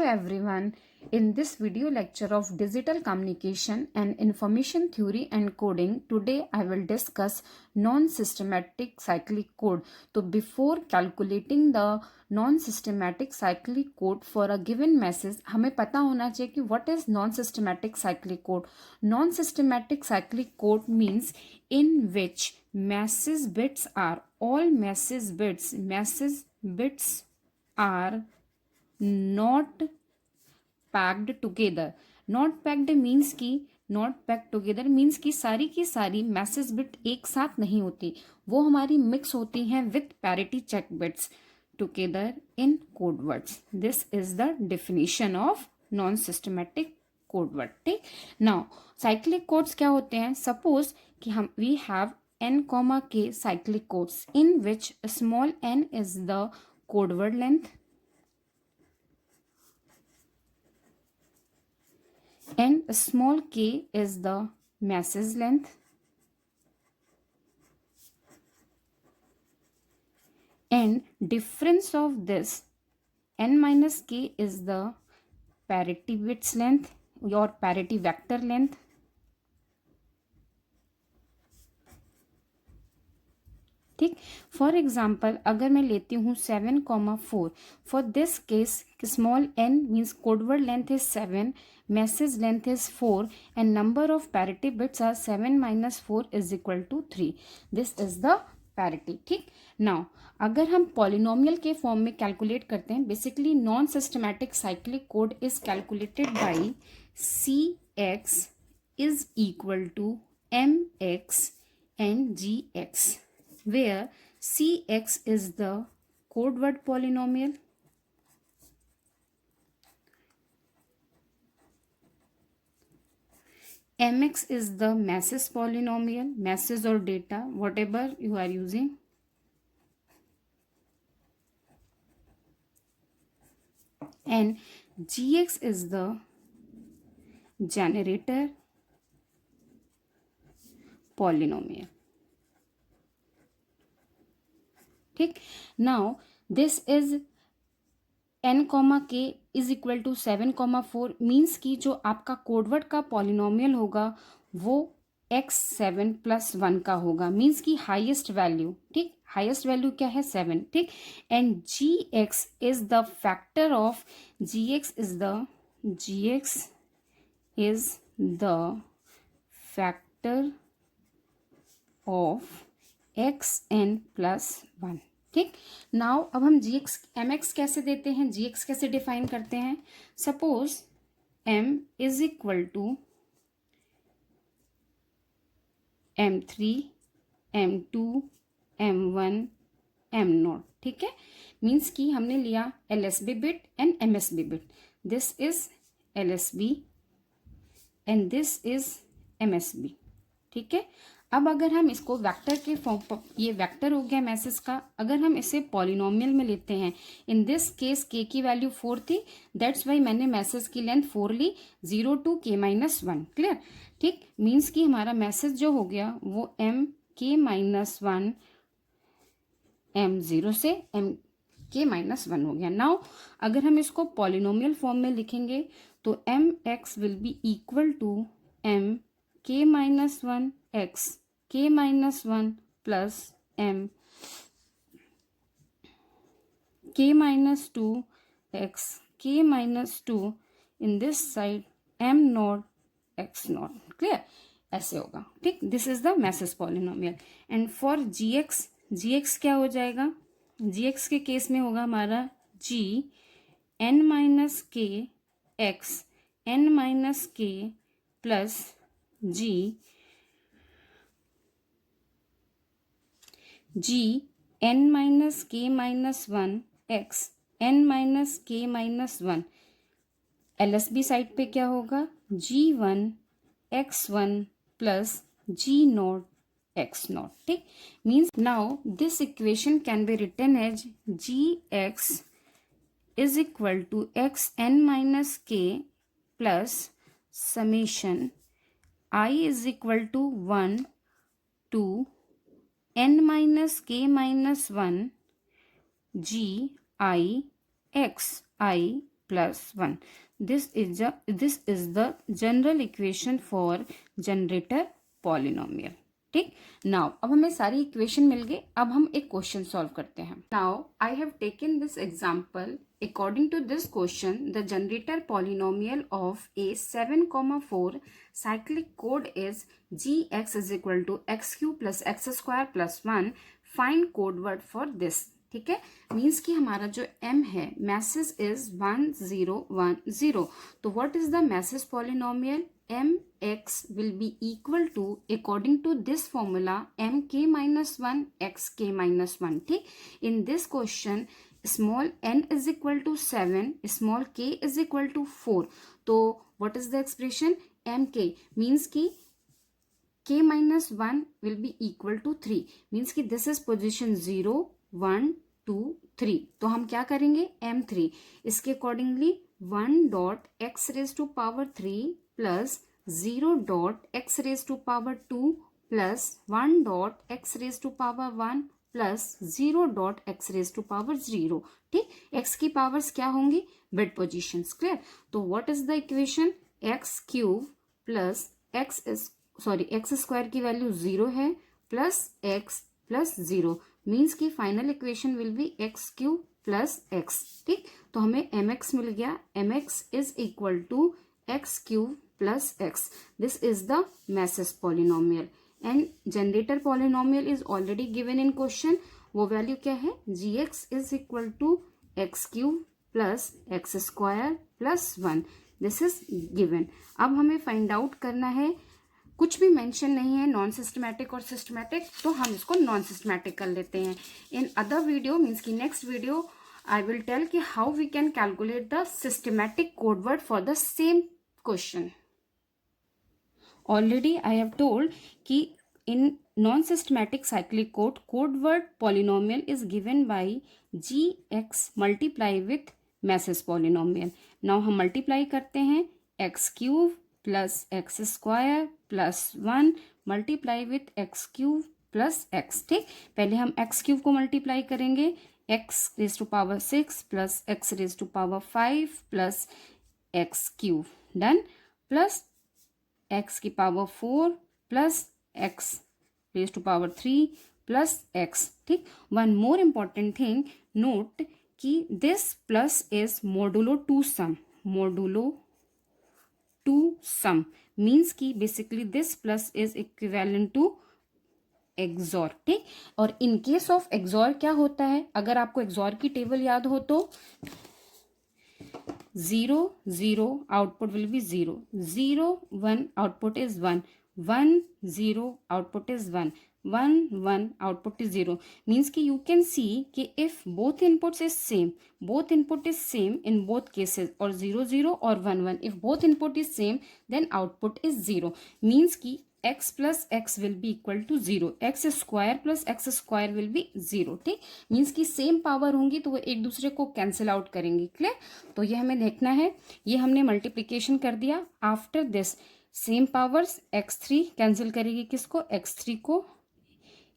everyone. In this video lecture of digital communication and information theory and coding, today I will discuss non-systematic cyclic code. So before calculating the non-systematic cyclic code for a given message, हमें पता होना चाहिए कि what is non-systematic cyclic code. Non-systematic cyclic code means in which message bits are all message bits are not packed together. Not packed means कि not packed together means कि सारी की सारी मैसेज बिट एक साथ नहीं होती, वो हमारी मिक्स होती हैं with parity check bits together in code words. This is the definition of non systematic code word. ठीक, नाउ साइक्लिक कोड्स क्या होते हैं? सपोज कि हम we have n, k cyclic codes in which small n is the code word length and small k is the message length and difference of this n minus k is the parity bits length or parity vector length. ठीक, for example अगर मैं लेती हूँ 7,4, for this case small n means codeword length is 7, message length is 4 and number of parity bits are 7 minus 4 is equal to 3. This is the parity. ठीक, now अगर हम polynomial के form में calculate करते हैं, basically non systematic cyclic code is calculated by cx is equal to mx and gx, where cx is the code word polynomial, mx is the message polynomial, message or data, whatever you are using, and gx is the generator polynomial. ठीक, now this is n, k is equal to 7,4 means कि जो आपका code word का polynomial होगा वो x7 + 1 का होगा, means कि हाईएस्ट वैल्यू. ठीक, हाईएस्ट वैल्यू क्या है? 7. ठीक, and gx is the factor of gx is the factor of xn + 1. ठीक, नाउ अब हम mx कैसे देते हैं, gx कैसे डिफाइन करते हैं? Suppose m is equal to m3 m2 m1 m0. ठीक है, मीन्स कि हमने लिया LSB bit and MSB bit. This is LSB and this is MSB. ठीक है, अब अगर हम इसको वेक्टर के फॉर्म, ये वेक्टर हो गया मैसेज का, अगर हम इसे पॉलिनोमियल में लेते हैं, इन दिस केस k की वैल्यू 4 थी, दैट्स वाई मैंने मैसेज की लेंथ 4 ली, 0 to k - 1. क्लियर? ठीक, मीन्स कि हमारा मैसेज जो हो गया वो m k - 1 m0 से m k - 1 हो गया. नाउ अगर हम इसको पॉलिनोमियल फॉर्म में लिखेंगे तो mx will be equal to m k - 1 x k - 1 plus m k - 2 x k - 2 in this side m0 x0. Clear? ऐसे होगा. ठीक, this is the message polynomial. And for gx क्या हो जाएगा? gx के केस में होगा हमारा g n - k x n - k plus g n - k - 1 x n - k - 1. LSB side पे क्या होगा? g1 x1 plus g0 x0. ठीक, means now this equation can be written as gx is equal to x n - k plus summation I is equal to 1 to n minus k minus 1 g I x. I plus 1. This is the general equation for generator polynomial. ठीक, now अब हमें सारी equation मिल गई. अब हम एक question solve करते हैं. Now I have taken this example. According to this question, the generator polynomial of a 7,4 cyclic code is gx is equal to x cube plus x square plus 1. Find code word for this. ठीक है, means कि हमारा जो m है, message is 1010. तो what is the message polynomial? mx will be equal to, according to this formula, mk minus 1 xk minus 1. ठीक, in this question small n is equal to 7, small k is equal to 4. तो what is the expression? mk means कि k minus 1 will be equal to 3, means कि this is position 0 1 2 3. तो हम क्या करेंगे? m3 इसके accordingly 1 dot x raise to power 3 plus 0 dot x raise to power 2 plus 1 dot x raise to power 1 plus 0 dot x raise to power 0. ठीक, x की powers क्या होंगी? Bit positions. क्लियर? तो what is the equation? x cube plus x square की value 0 है plus x plus 0, means की final equation will be x cube plus x. ठीक, तो हमें mx मिल गया. mx is equal to x cube plus x. This is the message polynomial and generator polynomial is already given in question. वो value क्या है? gx is equal to x cube plus x square plus 1. This is given. अब हमें find out करना है. कुछ भी mention नहीं है नॉन सिस्टमैटिक और सिस्टमैटिक, तो हम इसको नॉन सिस्टमैटिक कर लेते हैं. इन अदर वीडियो मीन्स की next video I will tell कि how we can calculate the systematic code word for the same question. Already I have told कि in non systematic cyclic code word polynomial is given by gx multiply with message polynomial. Now हम multiply करते हैं x cube plus x square plus 1 multiply with x cube plus x. ठीक, पहले हम x cube को multiply करेंगे. x raise to power 6 plus x raise to power 5 plus x cube. Done. Plus x की power 4 plus x raise to power 3 plus x. ठीक, one more important thing note कि this plus is modulo two sum. Modulo two sum means की basically this plus is equivalent to XOR. ठीक, और in case of XOR क्या होता है? अगर आपको एक्सॉर की टेबल याद हो तो 0 0 output will be 0 0 1 output is 1 1 0 output is 1 1 1 output is 0. Means कि यू कैन सी कि if both inputs is same, both input is same in both cases, और 0 0 और 1 1, if both input is same then output is 0. Means कि x plus x will be equal to 0, x square plus x square will be 0. ठीक, means कि same power होंगी तो वो एक दूसरे को कैंसिल आउट करेंगी. क्लियर? तो ये हमें देखना है. ये हमने मल्टीप्लीकेशन कर दिया. After this same powers x3 cancel करेगी किसको? x3 को.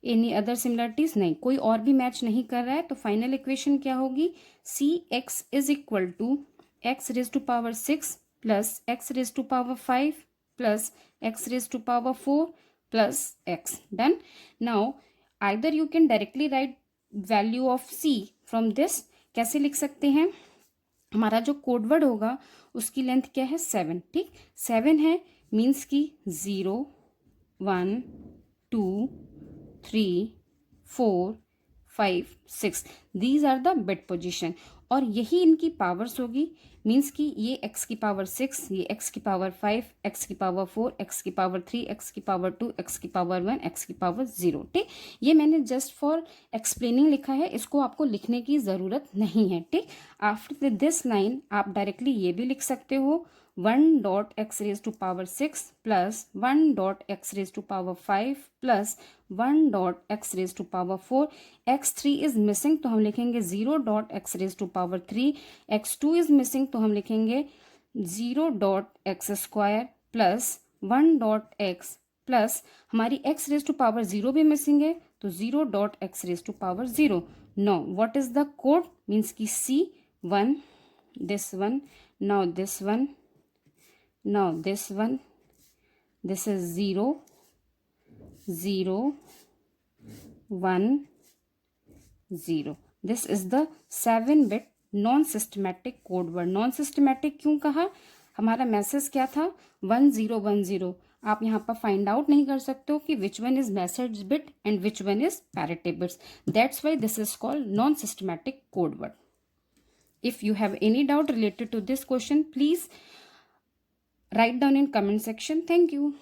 एनी अदर सिमिलरिटीज नहीं, कोई और भी मैच नहीं कर रहा है. तो फाइनल इक्वेशन क्या होगी? cx is equal to x raise to power 6 plus x raise to power 5 plus x raise to power 4 plus x. Done. Now either you can directly write value of c from this. कैसे लिख सकते हैं? हमारा जो code word होगा उसकी length क्या है? 7. ठीक, 7 है मीन्स की 0 1 2 3 4 5 6 these are the bit position, और यही इनकी पावर्स होगी. मीन्स कि ये x की पावर 6, ये x की पावर 5, x की पावर 4, x की पावर 3, x की पावर 2, x की पावर 1, x की पावर 0. ठीक, ये मैंने जस्ट फॉर एक्सप्लेनिंग लिखा है, इसको आपको लिखने की ज़रूरत नहीं है. ठीक, आफ्टर दिस लाइन आप डायरेक्टली ये भी लिख सकते हो 1 dot x raise to power 6 plus 1 dot x raise to power 5 plus 1 dot x raise to power 4. x3 is missing तो हम लिखेंगे 0 dot x raise to power 3. x2 is missing तो हम लिखेंगे 0 dot x square plus 1 dot x plus हमारी x raise to power 0 भी missing है तो 0 dot x raise to power 0. No what is the code? Means की C1 this one, now this one, now this one. This is 0, 0, 1, 0. This is the 7-bit non systematic code word. Non systematic क्यों कहा? हमारा message क्या था? 1010. आप यहाँ पर find out नहीं कर सकते हो कि which one is message bit and which one is parity bits. That's why this is called non systematic code word. If you have any doubt related to this question, please write down in comment section. Thank you.